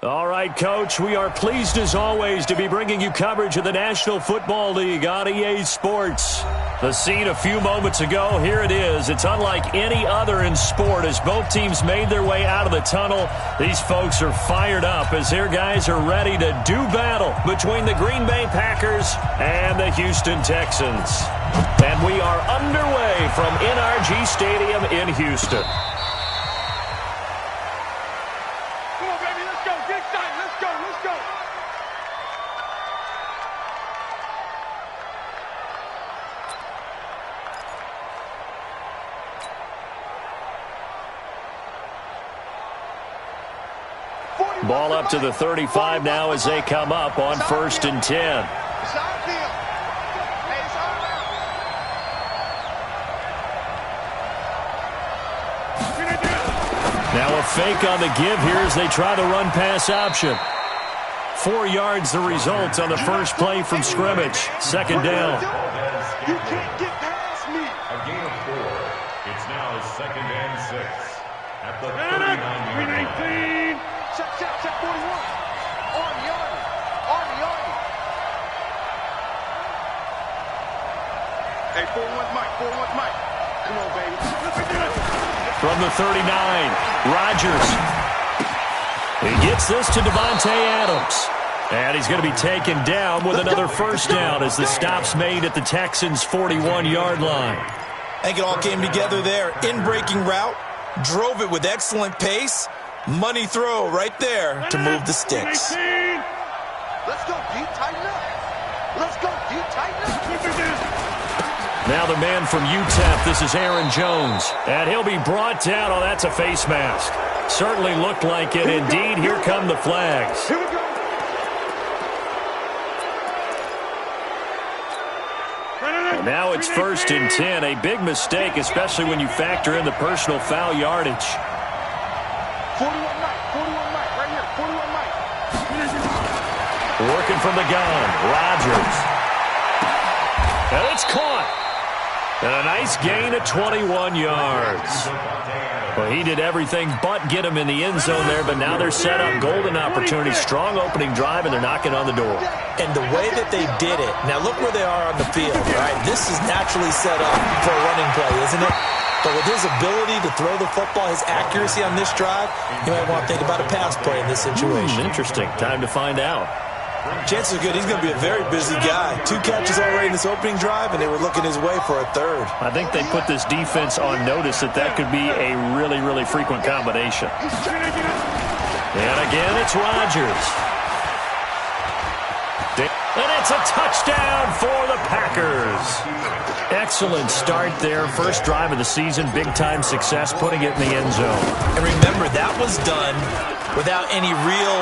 All right, Coach, we are pleased as always to be bringing you coverage of the National Football League on EA Sports. The scene a few moments ago, here it is. It's unlike any other in sport as both teams made their way out of the tunnel. These folks are fired up as their guys are ready to do battle between the Green Bay Packers and the Houston Texans. And we are underway from NRG Stadium in Houston. Ball up to the 35 now as they come up on 1st and 10. Now a fake on the give here as they try the run-pass option. 4 yards the result on the first play from scrimmage. 2nd down. You can't get past me. A gain of 4. It's now 2nd and 6 at the 39-yard line. Check 41. Army. Hey, 41's Mike. Come on, baby. From the 39, Rodgers. He gets this to Devontae Adams. And he's going to be taken down with another first down as the stop's made at the Texans' 41-yard line. I think it all came together there. In-breaking route, drove it with excellent pace. Money throw right there to move the sticks. Let's go deep, tighten up. Now the man from UTEP, this is Aaron Jones. And he'll be brought down. Oh, that's a face mask. Certainly looked like it. Indeed, here come the flags. Here we go. And now it's 1st and 10. A big mistake, especially when you factor in the personal foul yardage. 41 Mike, right here, 41 Mike. Working from the gun, Rodgers. And it's caught. And a nice gain of 21 yards. Well, he did everything but get him in the end zone there, but now they're set up golden opportunity. Strong opening drive, and they're knocking on the door. And the way that they did it, now look where they are on the field, right? This is naturally set up for a running play, isn't it? But with his ability to throw the football, his accuracy on this drive, you might want to think about a pass play in this situation. Interesting. Time to find out. Chances are good he's going to be a very busy guy. 2 catches already in this opening drive, and they were looking his way for a 3rd. I think they put this defense on notice that could be a really, really frequent combination. And again, it's Rodgers. And it's a touchdown for the Packers. Excellent start there. First drive of the season. Big-time success, putting it in the end zone. And remember, that was done without any real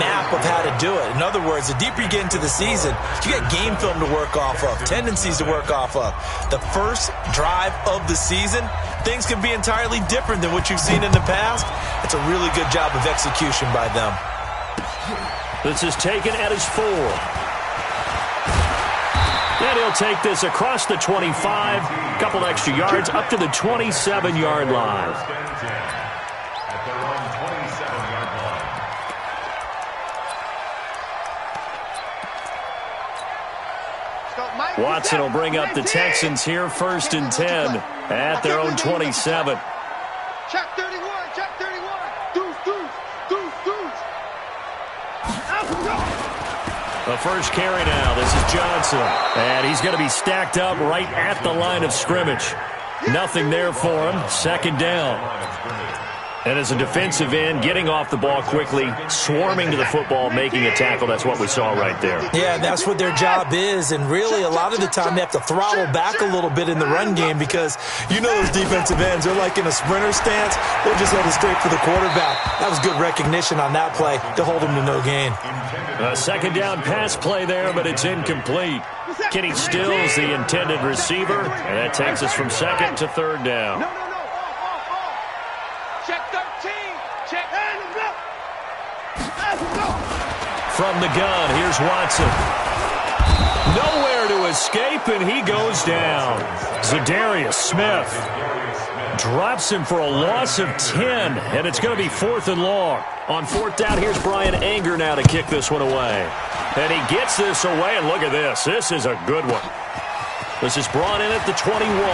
map of how to do it. In other words, the deeper you get into the season, you got game film to work off of, tendencies to work off of. The first drive of the season, things can be entirely different than what you've seen in the past. It's a really good job of execution by them. This is taken at his 4. And he'll take this across the 25, couple extra yards, up to the 27-yard line. At their own 27-yard line. Watson will bring up the Texans here, 1st and 10 at their own 27. Check 31. Deuce. The first carry now. This is Johnson. And he's going to be stacked up right at the line of scrimmage. Nothing there for him. 2nd down. And as a defensive end, getting off the ball quickly, swarming to the football, making a tackle. That's what we saw right there. Yeah, that's what their job is. And really, a lot of the time, they have to throttle back a little bit in the run game because you know those defensive ends, they're like in a sprinter stance. They're just headed straight for the quarterback. That was good recognition on that play to hold him to no gain. A 2nd down pass play there, but it's incomplete. Kenny Stills, the intended receiver, and that takes us from 2nd to 3rd down. From the gun, here's Watson. Nowhere to escape, and he goes down. Zadarius Smith Drops him for a loss of 10, and it's going to be 4th and long. On 4th down, here's Brian Anger now to kick this one away. And he gets this away, and look at this. This is a good one. This is brought in at the 21.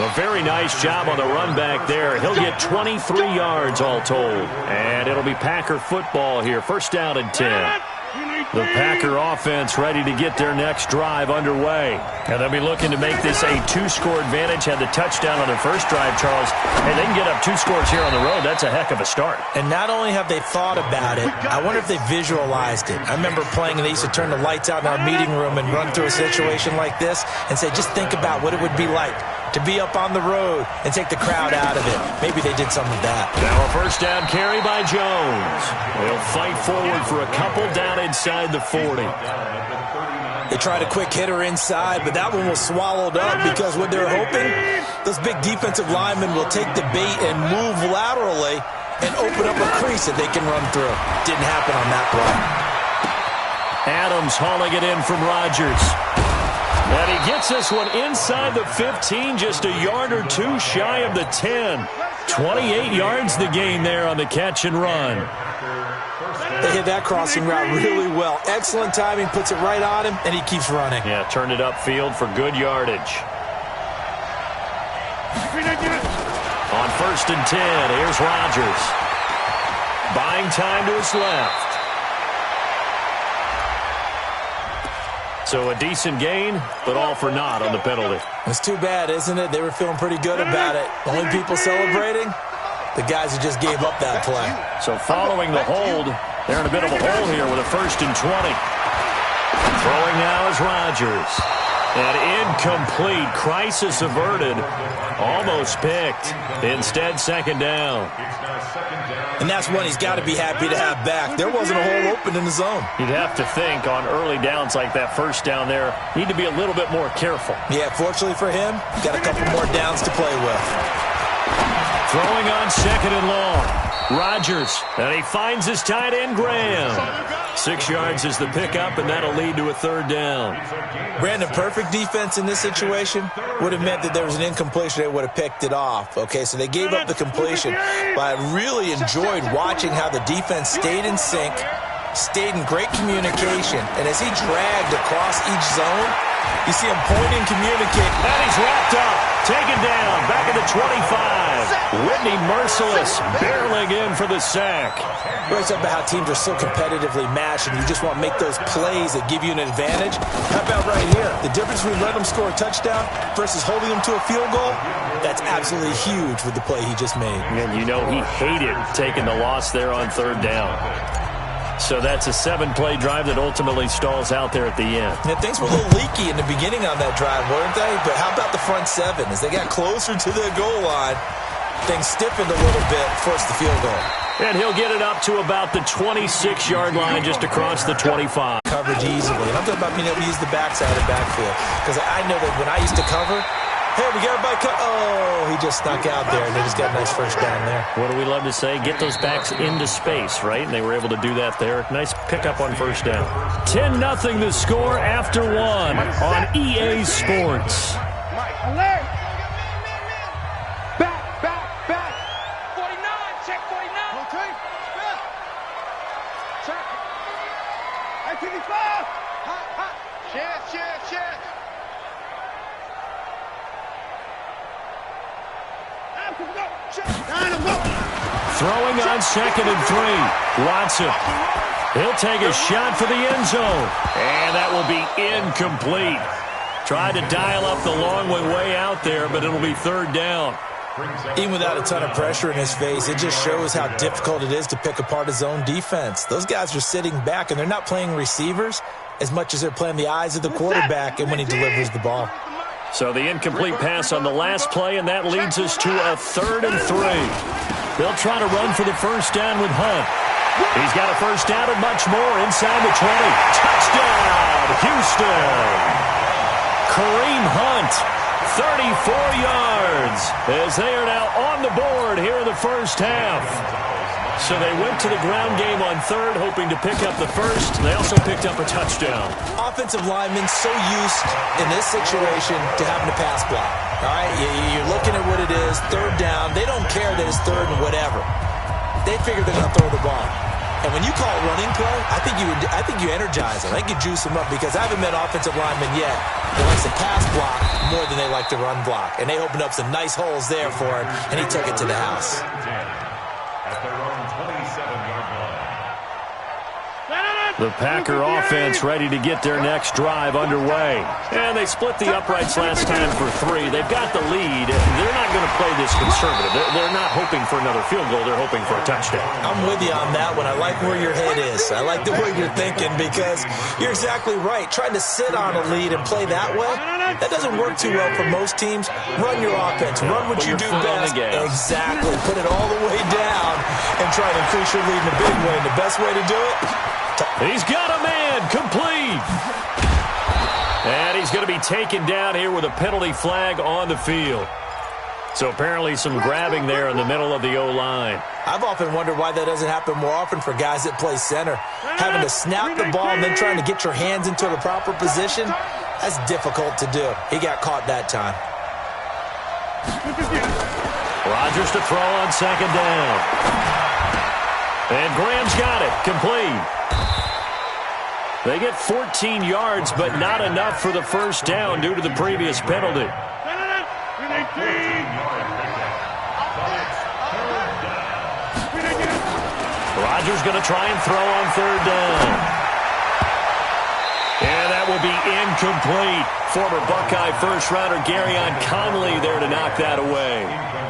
A very nice job on the run back there. He'll get 23 yards all told. And it'll be Packer football here. 1st down and 10. The Packer offense ready to get their next drive underway. And they'll be looking to make this a 2-score advantage. Had the touchdown on their first drive, Charles. Hey, they can get up 2 scores here on the road. That's a heck of a start. And not only have they thought about it, I wonder if they visualized it. I remember playing, and they used to turn the lights out in our meeting room and run through a situation like this and say, just think about what it would be like to be up on the road and take the crowd out of it. Maybe they did some of that. Now a 1st down carry by Jones. They'll fight forward for a couple down inside the 40. They tried a quick hitter inside, but that one was swallowed up because what they're hoping, those big defensive linemen will take the bait and move laterally and open up a crease that they can run through. Didn't happen on that play. Adams hauling it in from Rodgers. And he gets this one inside the 15, just a yard or 2 shy of the 10. 28 yards the gain there on the catch and run. They hit that crossing route really well. Excellent timing, puts it right on him, and he keeps running. Yeah, turned it upfield for good yardage. On 1st and 10, here's Rodgers. Buying time to his left. So a decent gain, but all for naught on the penalty. It's too bad, isn't it? They were feeling pretty good about it. Only people celebrating, the guys who just gave up that play. So following the hold, they're in a bit of a hole here with a 1st and 20. Throwing now is Rodgers. And incomplete. Crisis averted. Almost picked. Instead, 2nd down. And that's one he's got to be happy to have back. There wasn't a hole open in the zone. You'd have to think on early downs like that 1st down there, need to be a little bit more careful. Yeah, fortunately for him, got a couple more downs to play with. Throwing on 2nd and long. Rodgers, and he finds his tight end, Graham. 6 yards is the pickup, and that'll lead to a 3rd down. Brandon, perfect defense in this situation would have meant that there was an incompletion. They would have picked it off. Okay, so they gave up the completion. But I really enjoyed watching how the defense stayed in sync, stayed in great communication, and as he dragged across each zone, you see him pointing, communicating. And he's wrapped up, taken down, back at the 25. Whitney Merciless barreling in for the sack. We always talk about how teams are so competitively matched, and you just want to make those plays that give you an advantage. How about right here? The difference between letting them score a touchdown versus holding them to a field goal, that's absolutely huge with the play he just made. And you know he hated taking the loss there on 3rd down. So that's a 7-play drive that ultimately stalls out there at the end. And things were a little leaky in the beginning on that drive, weren't they? But how about the front 7? As they got closer to the goal line, things stiffened a little bit, forced the field goal. And he'll get it up to about the 26-yard line, just across the 25. Coverage easily. And I'm talking about being able to use the backside of backfield. Because I know that when I used to cover, hey, we got everybody oh, he just snuck out there, and they just got a nice 1st down there. What do we love to say? Get those backs into space, right? And they were able to do that there. Nice pickup on 1st down. 10-0 the score after 1 on EA Sports. Back. 49, check 49. Okay. Check. Hey, 55. Hot. Check. Throwing on 2nd and 3. Watson. He'll take a shot for the end zone. And that will be incomplete. Tried to dial up the long way out there, but it'll be 3rd down. Even without a ton of pressure in his face, it just shows how difficult it is to pick apart his own defense. Those guys are sitting back, and they're not playing receivers as much as they're playing the eyes of the quarterback and when he delivers the ball. So the incomplete pass on the last play, and that leads us to a 3rd and 3. They'll try to run for the 1st down with Hunt. He's got a 1st down and much more inside the 20. Touchdown, Houston! Kareem Hunt, 34 yards, as they are now on the board here in the 1st half. So they went to the ground game on third, hoping to pick up the first. They also picked up a touchdown. Offensive linemen so used in this situation to having to pass block. All right, you're looking at what it is, third down. They don't care that it's third and whatever. They figure they're going to throw the ball. And when you call a running play, I think you energize them. I think you juice them up because I haven't met offensive linemen yet that likes to pass block more than they like to run block. And they opened up some nice holes there for him, and he took it to the house. At their own 27-yard line. The Packer offense ready to get their next drive underway. And they split the uprights last time for 3. They've got the lead. They're not going to play this conservative. They're not hoping for another field goal. They're hoping for a touchdown. I'm with you on that one. I like where your head is. I like the way you're thinking because you're exactly right. Trying to sit on a lead and play that way, that doesn't work too well for most teams. Run your offense. Run what you do best. Exactly. Put it all the way down and try to increase your lead in a big way. And the best way to do it, he's got a man, complete. And he's going to be taken down here with a penalty flag on the field. So apparently some grabbing there in the middle of the O-line. I've often wondered why that doesn't happen more often for guys that play center. Having to snap the ball and then trying to get your hands into the proper position, that's difficult to do. He got caught that time. Rodgers to throw on second down. And Graham's got it, complete. They get 14 yards, but not enough for the first down due to the previous penalty. Rodgers going to try and throw on third down. And that will be incomplete. Former Buckeye first-rounder Garyon Conley there to knock that away.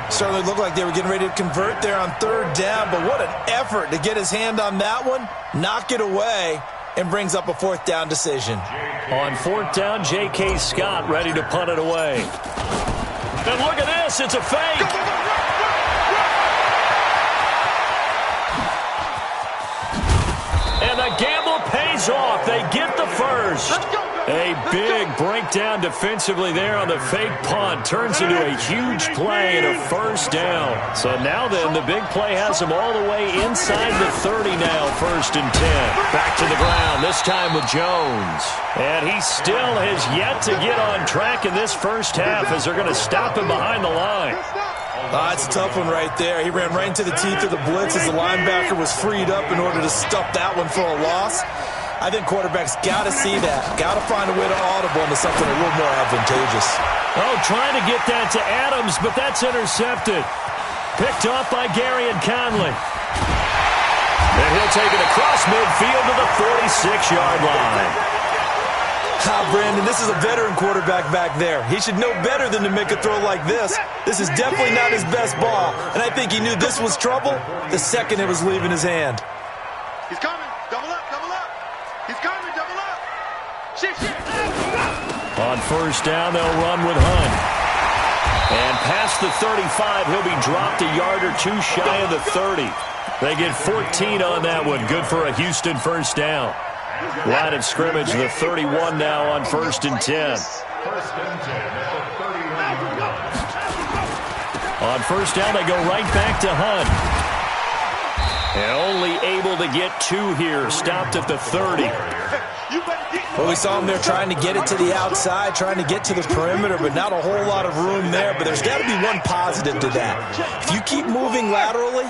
Certainly looked like they were getting ready to convert there on third down, but what an effort to get his hand on that one, knock it away, and brings up a fourth down decision. On fourth down, J.K. Scott ready to punt it away. And look at this, it's a fake. And the gamble pays off. They get the first. A big breakdown defensively there on the fake punt. Turns into a huge play and a first down. So now then, the big play has them all the way inside the 30 now, 1st and 10. Back to the ground, this time with Jones. And he still has yet to get on track in this first half as they're going to stop him behind the line. That's a tough one right there. He ran right into the teeth of the blitz as the linebacker was freed up in order to stuff that one for a loss. I think quarterbacks got to see that. Got to find a way to audible into something a little more advantageous. Oh, trying to get that to Adams, but that's intercepted. Picked off by Garyon Conley. And he'll take it across midfield to the 46-yard line. Brandon, this is a veteran quarterback back there. He should know better than to make a throw like this. This is definitely not his best ball, and I think he knew this was trouble the second it was leaving his hand. He's coming. Double up, double up. He's coming, double up. Shit. On first down, they'll run with Hunt. And past the 35, he'll be dropped a yard or two shy of the 30. They get 14 on that one. Good for a Houston first down. Line of scrimmage, the 31 now on 1st and 10. 1st and 10 at the 31. On first down, they go right back to Hunt. And only able to get 2 here. Stopped at the 30. Well, we saw him there trying to get it to the outside, trying to get to the perimeter, but not a whole lot of room there. But there's got to be one positive to that. If you keep moving laterally,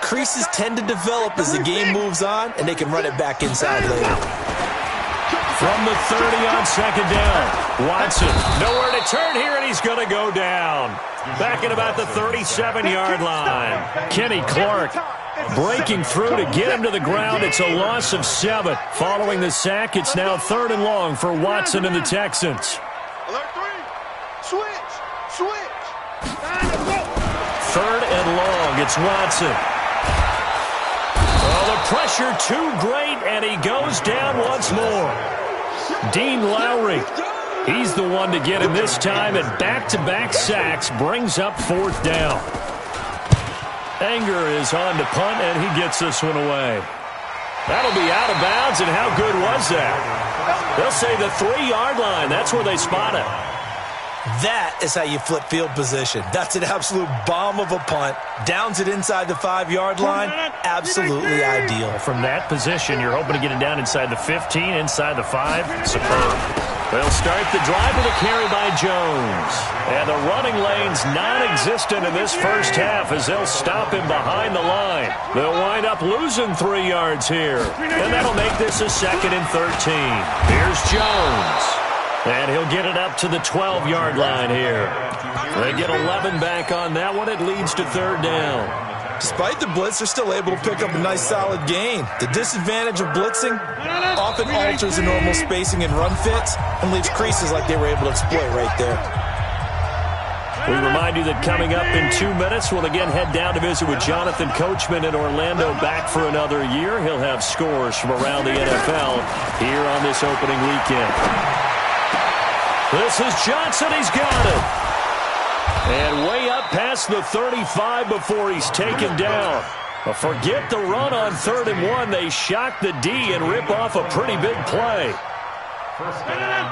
creases tend to develop as the game moves on, and they can run it back inside later. From the 30 on second down, Watson nowhere to turn here, and he's going to go down. Back at about the 37-yard line. Kenny Clark breaking through to get him to the ground. It's a loss of 7. Following the sack, it's now 3rd and long for Watson and the Texans. Alert 3. Switch. 3rd and long, it's Watson. Oh, the pressure too great, and he goes down once more. Dean Lowry, he's the one to get him this time, and back-to-back sacks brings up 4th down. Anger is on to punt, and he gets this one away. That'll be out of bounds, and how good was that? They'll say the 3-yard line. That's where they spot it. That is how you flip field position. That's an absolute bomb of a punt. Downs it inside the 5-yard line. Absolutely ideal. From that position, you're hoping to get it down inside the 15, inside the 5. Superb. They'll start the drive with a carry by Jones. And the running lane's non-existent in this first half as they'll stop him behind the line. They'll wind up losing 3 yards here. And that'll make this a 2nd and 13. Here's Jones. And he'll get it up to the 12-yard line here. They get 11 back on that one. It leads to 3rd down. Despite the blitz, they're still able to pick up a nice solid gain. The disadvantage of blitzing often alters the normal spacing and run fits and leaves creases like they were able to exploit right there. We remind you that coming up in 2 minutes, we'll again head down to visit with Jonathan Coachman in Orlando, back for another year. He'll have scores from around the NFL here on this opening weekend. This is Johnson. He's got it. And way up past the 35 before he's taken down. Forget the run on 3rd and 1. They shock the D and rip off a pretty big play. First down.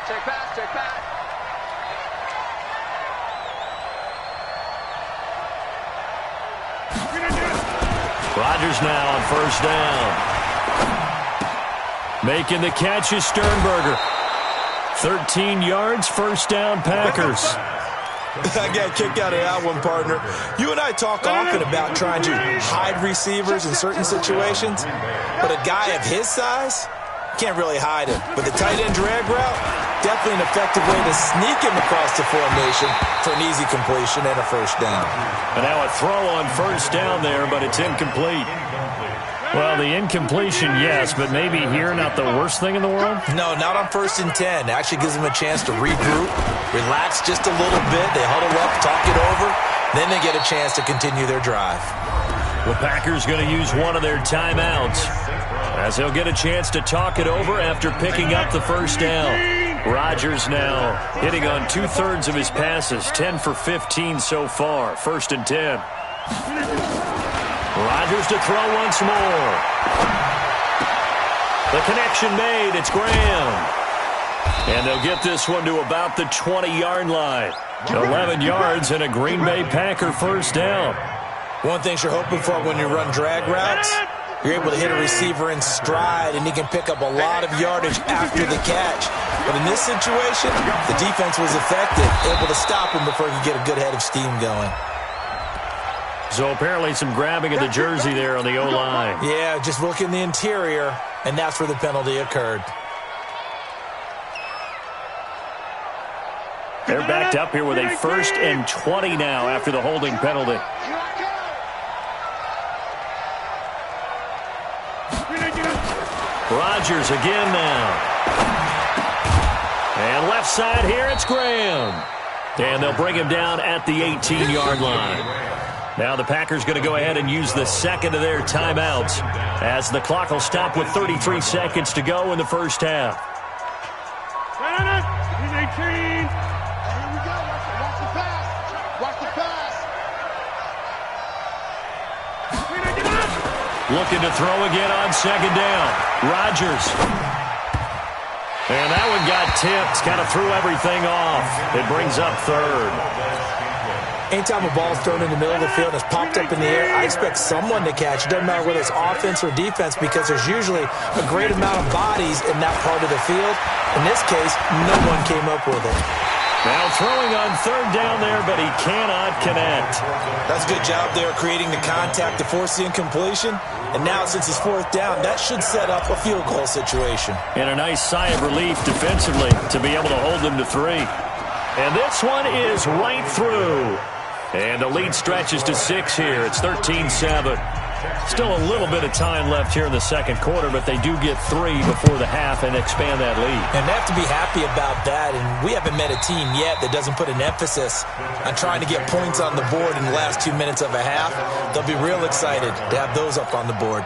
Check pass. Rodgers now on 1st down. Making the catch is Sternberger. 13 yards, 1st down, Packers. I got a kick out of that one, partner. You and I talk often about trying to hide receivers in certain situations, but a guy of his size can't really hide him. But the tight end drag route, definitely an effective way to sneak him across the formation for an easy completion and a 1st down. And now a throw on 1st down there, but it's incomplete. Well, the incompletion, yes, but maybe here not the worst thing in the world? No, not on 1st and 10. It actually gives them a chance to regroup, relax just a little bit. They huddle up, talk it over, then they get a chance to continue their drive. The Packers going to use one of their timeouts as they'll get a chance to talk it over after picking up the 1st down. Rodgers now hitting on 2/3 of his passes, 10 for 15 so far. 1st and 10. Rodgers to throw once more. The connection made. It's Graham. And they'll get this one to about the 20-yard line. 11 yards and a Green Bay Packer 1st down. One thing you're hoping for when you run drag routes, you're able to hit a receiver in stride, and he can pick up a lot of yardage after the catch. But in this situation, the defense was effective, able to stop him before he could get a good head of steam going. So apparently some grabbing of the jersey there on the O-line. Yeah, just look in the interior, and that's where the penalty occurred. They're backed up here with a 1st and 20 now after the holding penalty. Rodgers again now. And left side here, it's Graham. And they'll bring him down at the 18-yard line. Now the Packers going to go ahead and use the 2nd of their timeouts as the clock will stop with 33 seconds to go in the 1st half. Looking to throw again on 2nd down. Rodgers. And that one got tipped. Kind of threw everything off. It brings up 3rd. Anytime a ball's thrown in the middle of the field and it's popped up in the air, I expect someone to catch. It doesn't matter whether it's offense or defense because there's usually a great amount of bodies in that part of the field. In this case, no one came up with it. Now throwing on 3rd down there, but he cannot connect. That's a good job there creating the contact to force the incompletion. And now since it's 4th down, that should set up a field goal situation. And a nice sigh of relief defensively to be able to hold them to 3. And this one is right through. And the lead stretches to 6 here. It's 13-7. Still a little bit of time left here in the 2nd quarter, but they do get 3 before the half and expand that lead. And they have to be happy about that. And we haven't met a team yet that doesn't put an emphasis on trying to get points on the board in the last 2 minutes of a half. They'll be real excited to have those up on the board.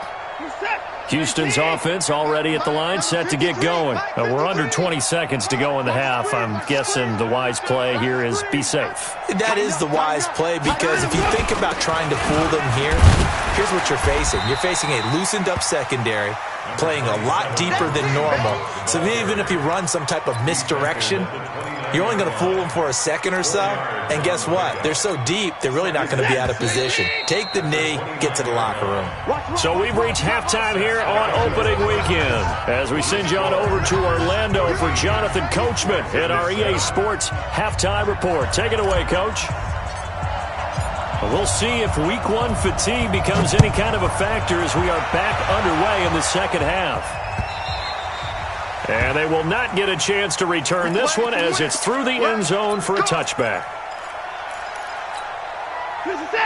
Houston's offense already at the line, set to get going. We're under 20 seconds to go in the half. I'm guessing the wise play here is be safe. That is the wise play because if you think about trying to fool them here, here's what you're facing. You're facing a loosened-up secondary, playing a lot deeper than normal. So even if you run some type of misdirection, you're only going to fool them for a second or so. And guess what? They're so deep, they're really not going to be out of position. Take the knee, get to the locker room. So we've reached halftime here on opening weekend as we send you on over to Orlando for Jonathan Coachman at our EA Sports Halftime Report. Take it away, Coach. We'll see if Week 1 fatigue becomes any kind of a factor as we are back underway in the second half. And they will not get a chance to return this one as it's through the end zone for a touchback.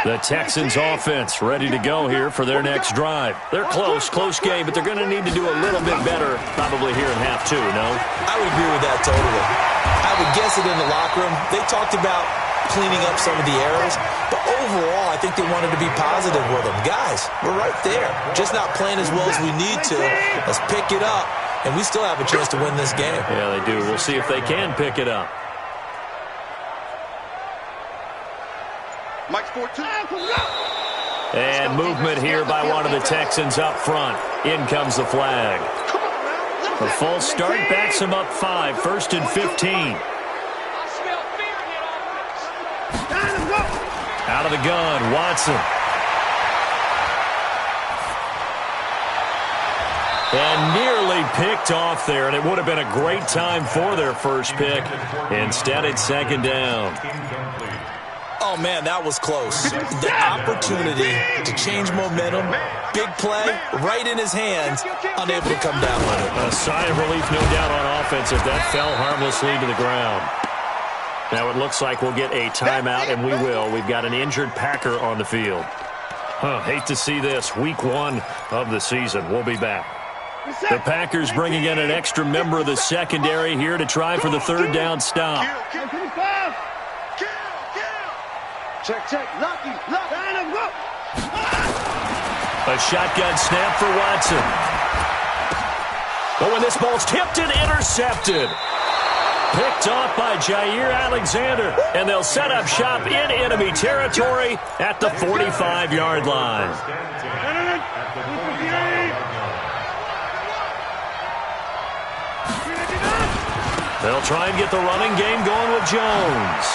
The Texans offense ready to go here for their next drive. They're close game, but they're going to need to do a little bit better probably here in half two, no? I would agree with that totally. I would guess it in the locker room. They talked about cleaning up some of the errors, but overall, I think they wanted to be positive with them. Guys, we're right there. Just not playing as well as we need to. Let's pick it up, and we still have a chance to win this game. Yeah, they do. We'll see if they can pick it up. And movement here by one of the Texans up front. In comes the flag. A false start backs him up 5, 1st and 15. Out of the gun, Watson. And nearly picked off there, and it would have been a great time for their first pick. Instead, it's second down. Oh, man, that was close. The opportunity to change momentum, big play, right in his hands, unable to come down with it. A sigh of relief, no doubt, on offense if that fell harmlessly to the ground. Now it looks like we'll get a timeout, and we will. We've got an injured Packer on the field. Hate to see this. Week 1 of the season. We'll be back. The Packers bringing in an extra member of the secondary here to try for the third down stop. Check. Lucky. A shotgun snap for Watson. But when this ball's tipped and intercepted. Picked off by Jair Alexander, and they'll set up shop in enemy territory at the 45-yard line. They'll try and get the running game going with Jones.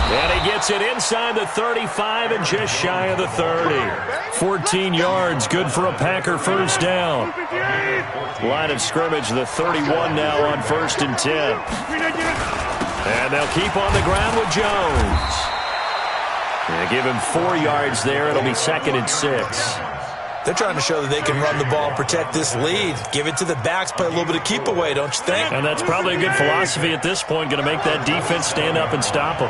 And he gets it inside the 35 and just shy of the 30. 14 yards, good for a Packer first down. Line of scrimmage, the 31 now on 1st and 10. And they'll keep on the ground with Jones. And give him 4 yards there. It'll be 2nd and 6. They're trying to show that they can run the ball and protect this lead. Give it to the backs, play a little bit of keep away, don't you think? And that's probably a good philosophy at this point, going to make that defense stand up and stop them.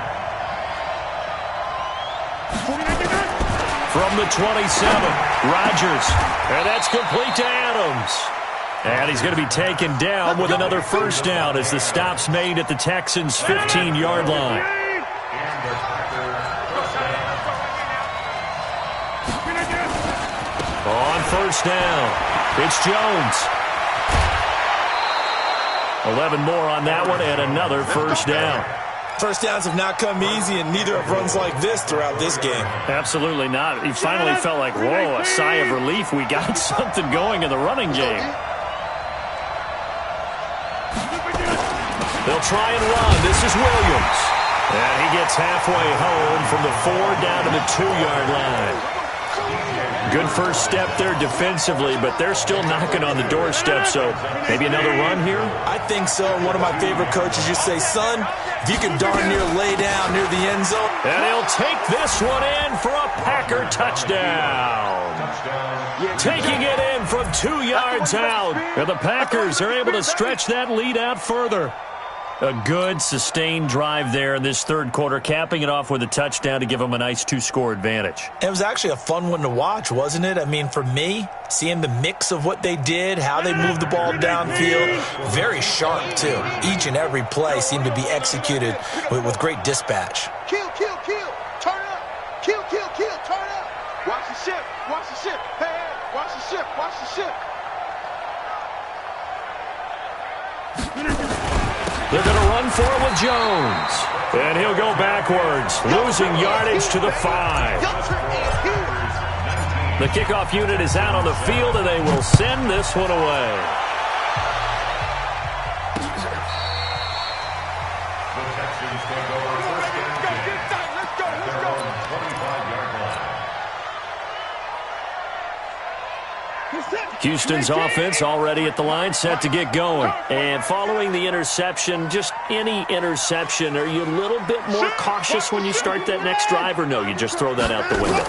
From the 27, Rodgers. And that's complete to Adams. And he's going to be taken down with another first down as the stop's made at the Texans' 15-yard line. On first down, it's Jones. 11 more on that one and another first down. First downs have not come easy, and neither have runs like this throughout this game. Absolutely not. He finally felt like, whoa, a sigh of relief. We got something going in the running game. They'll try and run. This is Williams. And he gets halfway home from the 4 down to the 2-yard line. Good first step there defensively, but they're still knocking on the doorstep, so maybe another run here? I think so. One of my favorite coaches used to say, son, if you can darn near lay down near the end zone. And he'll take this one in for a Packer touchdown. Taking it in from 2 yards out. And the Packers are able to stretch that lead out further. A good, sustained drive there in this third quarter, capping it off with a touchdown to give them a nice 2-score advantage. It was actually a fun one to watch, wasn't it? I mean, for me, seeing the mix of what they did, how they moved the ball downfield, very sharp, too. Each and every play seemed to be executed with great dispatch. Kill. Turn up. Kill. Turn up. Watch the ship. Hey, watch the ship. They're going to run for it with Jones. And he'll go backwards, losing yardage to the 5. The kickoff unit is out on the field, and they will send this one away. The Texans take over first and 10. Let's go. Their own 25-yard line. Houston's offense already at the line, set to get going. And following the interception, just any interception, are you a little bit more cautious when you start that next drive, or no, you just throw that out the window?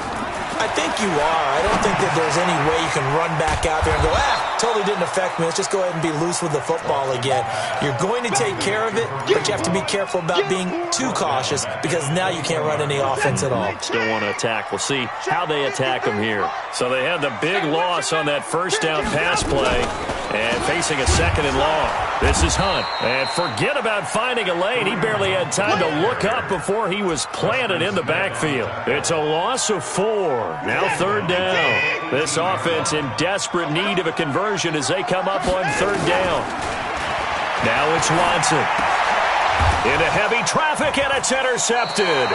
I think you are. I don't think that there's any way you can run back out there and go, totally didn't affect me. Let's just go ahead and be loose with the football again. You're going to take care of it, but you have to be careful about being too cautious because now you can't run any offense at all. Still want to attack. We'll see how they attack them here. So they had the big loss on that first down pass play and facing a second and long. This is Hunt. And forget about finding a lane. He barely had time to look up before he was planted in the backfield. It's a loss of 4. Now third down. This offense in desperate need of a conversion as they come up on third down. Now it's Watson. Into heavy traffic, and it's intercepted.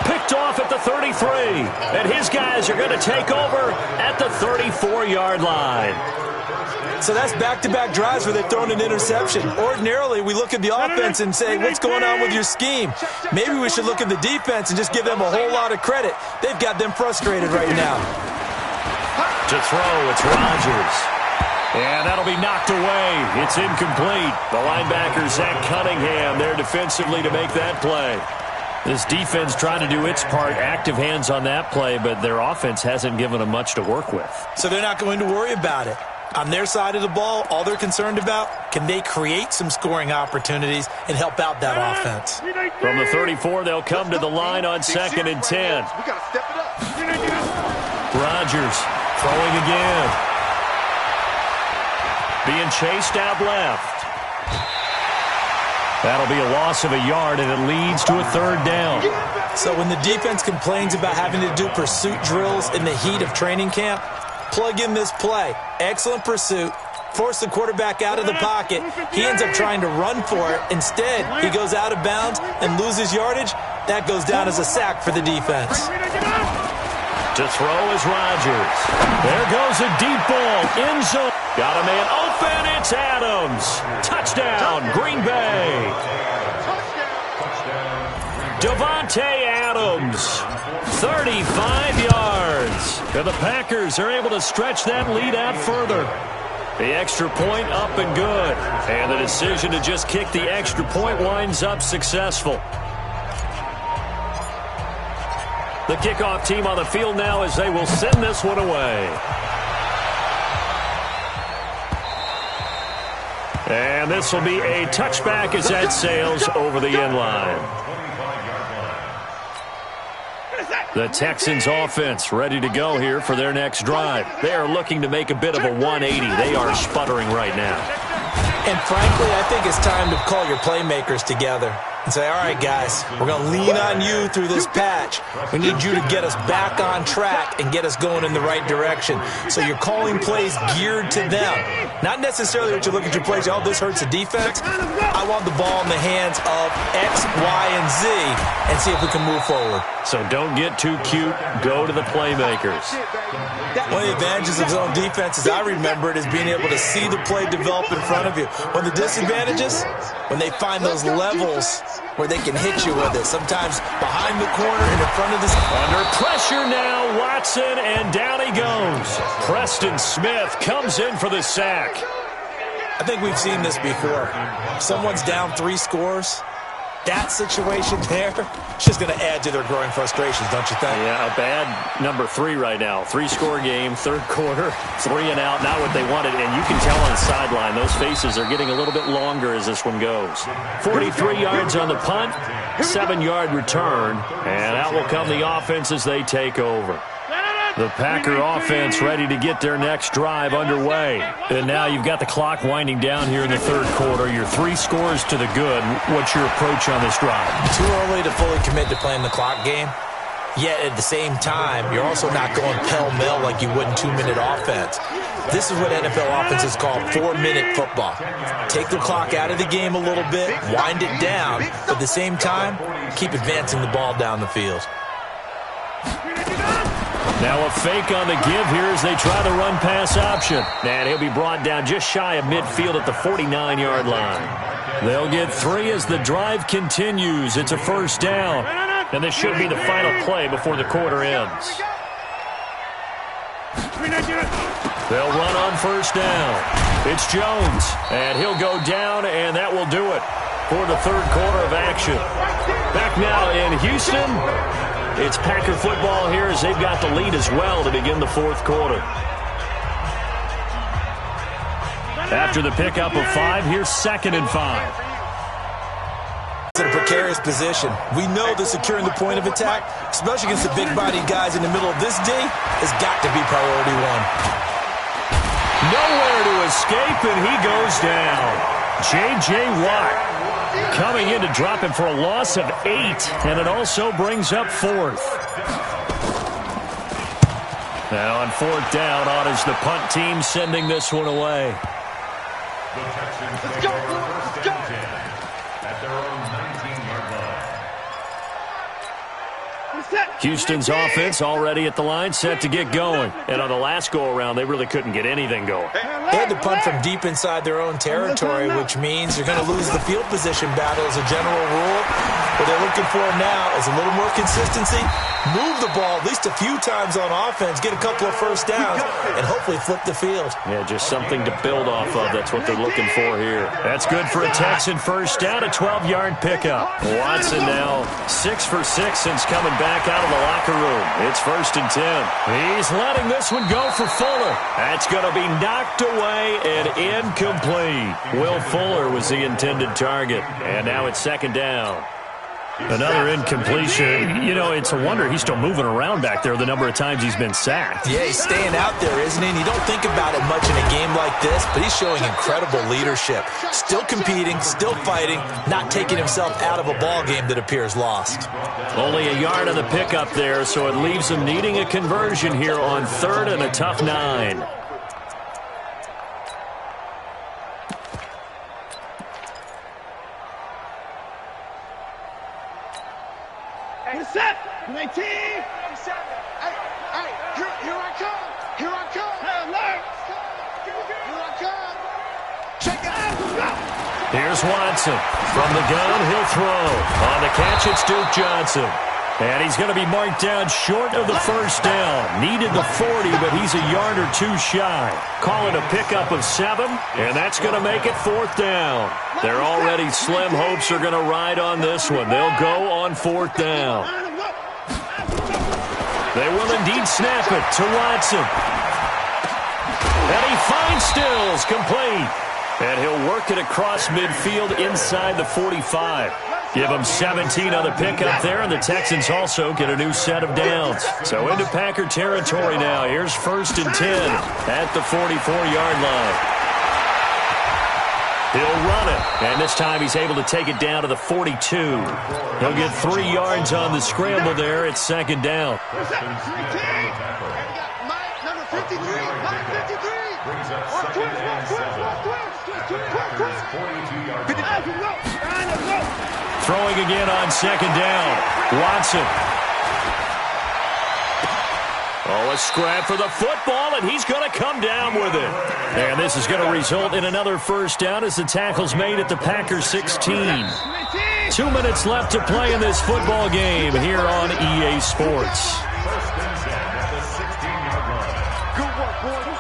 Picked off at the 33. And his guys are going to take over at the 34-yard line. So that's back-to-back drives where they've thrown an interception. Ordinarily, we look at the offense and say, what's going on with your scheme? Maybe we should look at the defense and just give them a whole lot of credit. They've got them frustrated right now. To throw, it's Rodgers. And that'll be knocked away. It's incomplete. The linebacker, Zach Cunningham, there defensively to make that play. This defense trying to do its part, active hands on that play, but their offense hasn't given them much to work with. So they're not going to worry about it. On their side of the ball, all they're concerned about, can they create some scoring opportunities and help out that offense? From the 34, they'll come to the line on 2nd and 10. We got to step it up. Rodgers throwing again. Being chased out left. That'll be a loss of a yard, and it leads to a third down. So when the defense complains about having to do pursuit drills in the heat of training camp, plug in this play. Excellent pursuit. Force the quarterback out of the pocket. He ends up trying to run for it. Instead, he goes out of bounds and loses yardage. That goes down as a sack for the defense. To throw is Rodgers. There goes a deep ball. End zone. Got a man open. It's Adams. Touchdown, Green Bay. Davante Adams. 35 yards. And the Packers are able to stretch that lead out further. The extra point up and good. And the decision to just kick the extra point winds up successful. The kickoff team on the field now as they will send this one away. And this will be a touchback as that sails over the end line. The Texans offense ready to go here for their next drive. They are looking to make a bit of a 180. They are sputtering right now. And frankly, I think it's time to call your playmakers together and say, all right, guys, we're going to lean on you through this patch. We need you to get us back on track and get us going in the right direction. So you're calling plays geared to them. Not necessarily that you look at your plays, oh, this hurts the defense. I want the ball in the hands of X, Y, and Z and see if we can move forward. So don't get too cute. Go to the playmakers. One of the advantages of zone defense, as I remember it, is being able to see the play develop in front of you. One of the disadvantages, when they find those levels where they can hit you with it. Sometimes behind the corner and in front of the... Under pressure now, Watson, and down he goes. Preston Smith comes in for the sack. I think we've seen this before. Someone's down 3 scores. That situation there, it's just going to add to their growing frustrations, don't you think? Yeah, a bad number 3 right now. 3-score game, third quarter, 3 and out, not what they wanted. And you can tell on the sideline, those faces are getting a little bit longer as this one goes. 43 yards on the punt, 7-yard return, and out will come the offense as they take over. The Packer offense ready to get their next drive underway. And now you've got the clock winding down here in the third quarter. You're 3 scores to the good. What's your approach on this drive? Too early to fully commit to playing the clock game. Yet at the same time, you're also not going pell-mell like you would in 2-minute offense. This is what NFL offenses call 4-minute football. Take the clock out of the game a little bit, wind it down, but at the same time, keep advancing the ball down the field. Now a fake on the give here as they try the run-pass option. And he'll be brought down just shy of midfield at the 49-yard line. They'll get 3 as the drive continues. It's a first down. And this should be the final play before the quarter ends. They'll run on first down. It's Jones. And he'll go down, and that will do it for the third quarter of action. Back now in Houston, it's Packer football here as they've got the lead as well to begin the fourth quarter. After the pickup of 5, here's 2nd and 5. In a precarious position. We know that securing the point of attack, especially against the big-bodied guys in the middle of this D, has got to be priority 1. Nowhere to escape, and he goes down. J.J. Watt coming in to drop him for a loss of 8, and it also brings up 4th. Now on 4th down, on is the punt team sending this one away. Let's go, let's go. At their own 19-yard line. Houston's offense already at the line, set to get going. And on the last go-around, they really couldn't get anything going. They had to punt from deep inside their own territory, which means you're going to lose the field position battle as a general rule. What they're looking for now is a little more consistency, move the ball at least a few times on offense, get a couple of first downs, and hopefully flip the field. Yeah, just something to build off of. That's what they're looking for here. That's good for a Texan first down, a 12-yard pickup. Watson now 6 for 6 since coming back out of the locker room. It's 1st and 10. He's letting this one go for Fuller. That's going to be knocked away and incomplete. Will Fuller was the intended target. And now it's 2nd down. Another incompletion. You know, it's a wonder he's still moving around back there the number of times he's been sacked. Yeah, he's staying out there, isn't he? And you don't think about it much in a game like this, but he's showing incredible leadership. Still competing, still fighting, not taking himself out of a ball game that appears lost. Only a yard on the pickup there, so it leaves him needing a conversion here on 3rd and a tough 9. Set. 19. 7. Hey, here I come. Here I come. Alert. Here I come. Check it out. Here's Watson. From the gun, he'll throw. On the catch, it's Duke Johnson. And he's going to be marked down short of the first down. Needed the 40, but he's a yard or 2 shy. Call it a pickup of 7, and that's going to make it 4th down. Their already slim hopes are going to ride on this one. They'll go on 4th down. They will indeed snap it to Watson. And he finds Stills, complete. And he'll work it across midfield inside the 45. Give them 17 on the pickup there, and the Texans also get a new set of downs. So into Packer territory now. Here's 1st and 10 at the 44-yard line. He'll run it, and this time he's able to take it down to the 42. He'll get 3 yards on the scramble there. It's 2nd down. Number 53. 53. Throwing again on 2nd down. Watson. Oh, a scrap for the football, and he's going to come down with it. And this is going to result in another first down as the tackle's made at the Packers 16. 2 minutes left to play in this football game here on EA Sports.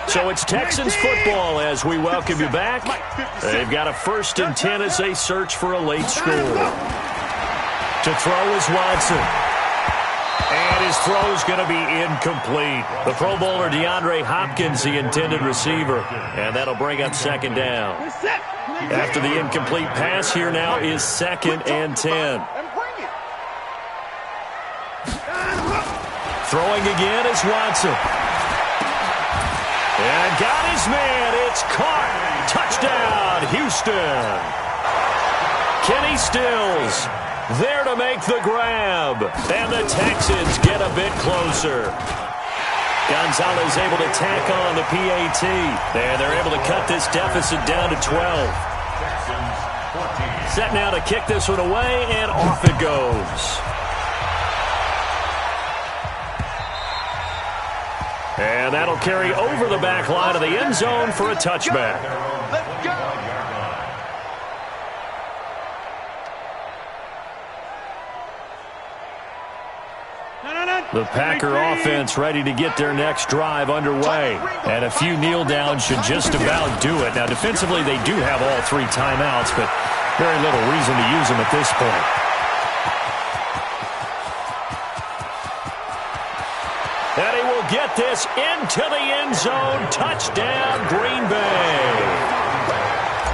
So it's Texans football as we welcome you back. They've got a 1st and 10 as they search for a late score. To throw is Watson. And his throw is going to be incomplete. The Pro Bowler DeAndre Hopkins, the intended receiver. And that'll bring up 2nd down. After the incomplete pass, here now is 2nd and 10. Throwing again is Watson. And got his man. It's caught. Touchdown, Houston. Kenny Stills there to make the grab. And the Texans get a bit closer. Gonzalez able to tack on the PAT. And they're able to cut this deficit down to 12. Set now to kick this one away, and off it goes. They'll carry over the back line of the end zone for a touchback. Let's go. The Packer offense ready to get their next drive underway. And a few kneel downs should just about do it. Now, defensively, they do have all 3 timeouts, but very little reason to use them at this point. And he will get this into the end zone. Touchdown, Green Bay.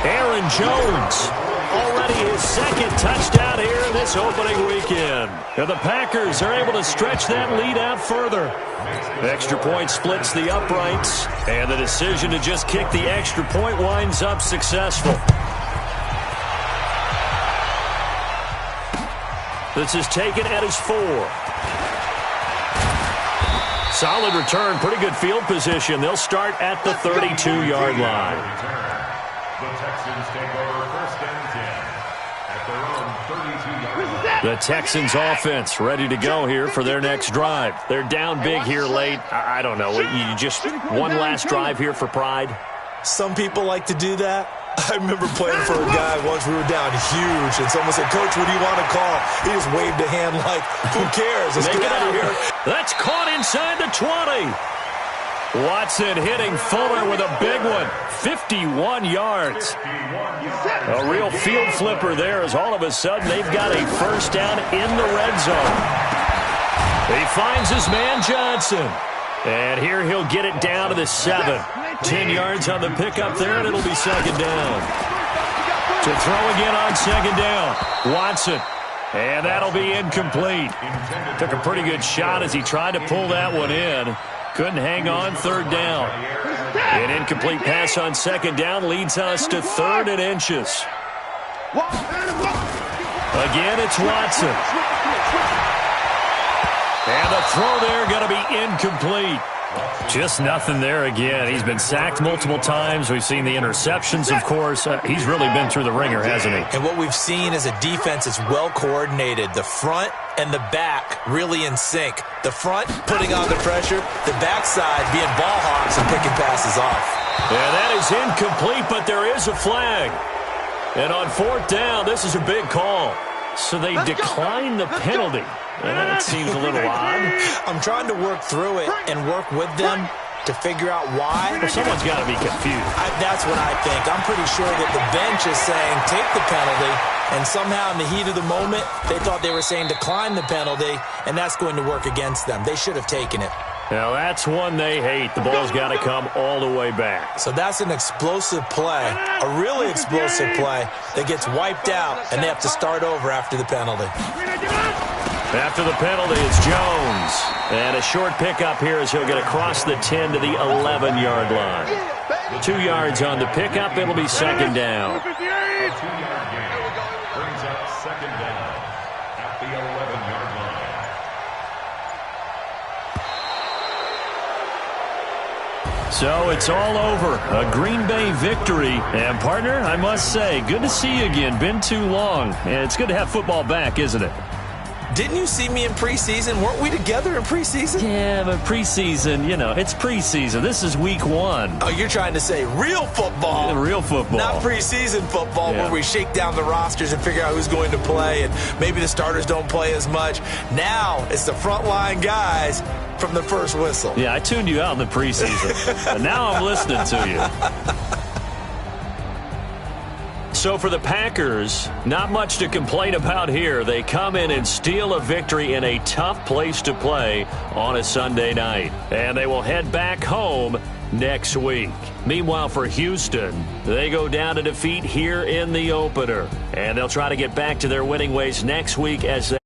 Aaron Jones, already his second touchdown here this opening weekend. And the Packers are able to stretch that lead out further. Extra point splits the uprights, and the decision to just kick the extra point winds up successful. This is taken at his 4. Solid return, pretty good field position. They'll start at the 32-yard line. The Texans take over first and 10 at their own 32-yard line. The Texans offense ready to go here for their next drive. They're down big here late. I don't know. You just one last drive here for pride? Some people like to do that. I remember playing for a guy once we were down huge, and someone said, "Coach, what do you want to call?" He just waved a hand like, who cares? Let's get out of here. That's caught inside the 20. Watson hitting Fuller with a big one. 51 yards. A real field flipper there as all of a sudden they've got a first down in the red zone. He finds his man Johnson. And here he'll get it down to the 7. 10 yards on the pickup there, and it'll be second down. To throw again on second down. Watson. And that'll be incomplete. Took a pretty good shot as he tried to pull that one in. Couldn't hang on, third down. An incomplete pass on second down leads us to 3rd and inches. Again, it's Watson. And the throw there going to be incomplete. Just nothing there again. He's been sacked multiple times. We've seen the interceptions, of course. He's really been through the ringer, hasn't he? And what we've seen is a defense that's well coordinated. The front and the back really in sync. The front putting on the pressure, the backside being ball hawks and picking passes off. And that is incomplete, but there is a flag. And on 4th down, this is a big call. So they decline the penalty. And that seems a little odd. I'm trying to work through it and work with them to figure out why. Well, someone's got to be confused. That's what I think. I'm pretty sure that the bench is saying take the penalty, and somehow in the heat of the moment, they thought they were saying decline the penalty, and that's going to work against them. They should have taken it. Now, that's one they hate. The ball's got to come all the way back. So that's an explosive play, a really explosive play that gets wiped out, and they have to start over after the penalty. After the penalty, it's Jones. And a short pickup here as he'll get across the 10 to the 11-yard line. 2 yards on the pickup. It'll be second down. 2-yard gain brings up second down at the 11-yard line. So it's all over. A Green Bay victory. And, partner, I must say, good to see you again. Been too long. And it's good to have football back, isn't it? Didn't you see me in preseason? Weren't we together in preseason? Yeah, but preseason, you know, it's preseason. This is week 1. Oh, you're trying to say real football. Real football. Not preseason football where we shake down the rosters and figure out who's going to play, and maybe the starters don't play as much. Now it's the frontline guys from the first whistle. Yeah, I tuned you out in the preseason. But now I'm listening to you. So for the Packers, not much to complain about here. They come in and steal a victory in a tough place to play on a Sunday night. And they will head back home next week. Meanwhile, for Houston, they go down to defeat here in the opener. And they'll try to get back to their winning ways next week as they